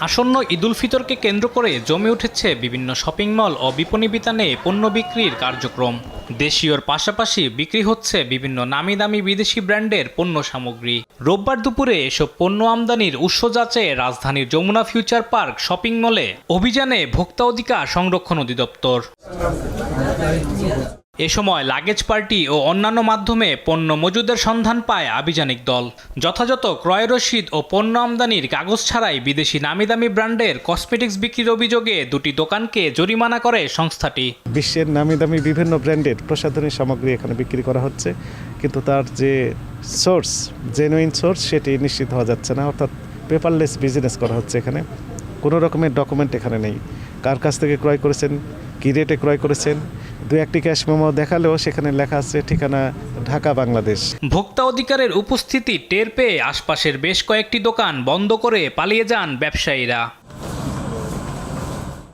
আসন্ন ঈদুল ফিতরকে কেন্দ্র করে জমে উঠেছে বিভিন্ন শপিং মল ও বিপণী বিতানে পণ্য বিক্রির কার্যক্রম। দেশীয়র পাশাপাশি বিক্রি হচ্ছে বিভিন্ন নামি দামি বিদেশি ব্র্যান্ডের পণ্য সামগ্রী। রোববার দুপুরে এসব পণ্য আমদানির উৎস যাচাইয়ে রাজধানীর যমুনা ফিউচার পার্ক শপিং মলে অভিযানে ভোক্তা অধিকার সংরক্ষণ অধিদপ্তর। এ সময় লাগেজ পার্টি ও অন্যান্য মাধ্যমে পণ্য মজুদের সন্ধান পায় আভিযানিক দল। যথাযথ ক্রয় রসিদ ও পণ্য আমদানির কাগজ ছাড়াই বিদেশি নামিদামি ব্র্যান্ডের কসমেটিক্স বিক্রির অভিযোগে দুটি দোকানকে জরিমানা করে সংস্থাটি। বিশ্বের নামিদামি বিভিন্ন ব্র্যান্ডের প্রসাধনী সামগ্রী এখানে বিক্রি করা হচ্ছে, কিন্তু তার যে সোর্স, জেনুইন সোর্স, সেটি নিশ্চিত হওয়া যাচ্ছে না। অর্থাৎ পেপারলেস বিজনেস করা হচ্ছে। এখানে কোনো রকমের ডকুমেন্ট এখানে নেই। কার কাছ থেকে ক্রয় করেছেন, কী রেটে ক্রয় করেছেন, দু একটি ক্যাশ মেমো দেখালেও সেখানে লেখা আছে ঠিকানা ঢাকা, বাংলাদেশ। ভোক্তা অধিকারের উপস্থিতি টের পেয়ে আশপাশের বেশ কয়েকটি দোকান বন্ধ করে পালিয়ে যান ব্যবসায়ীরা।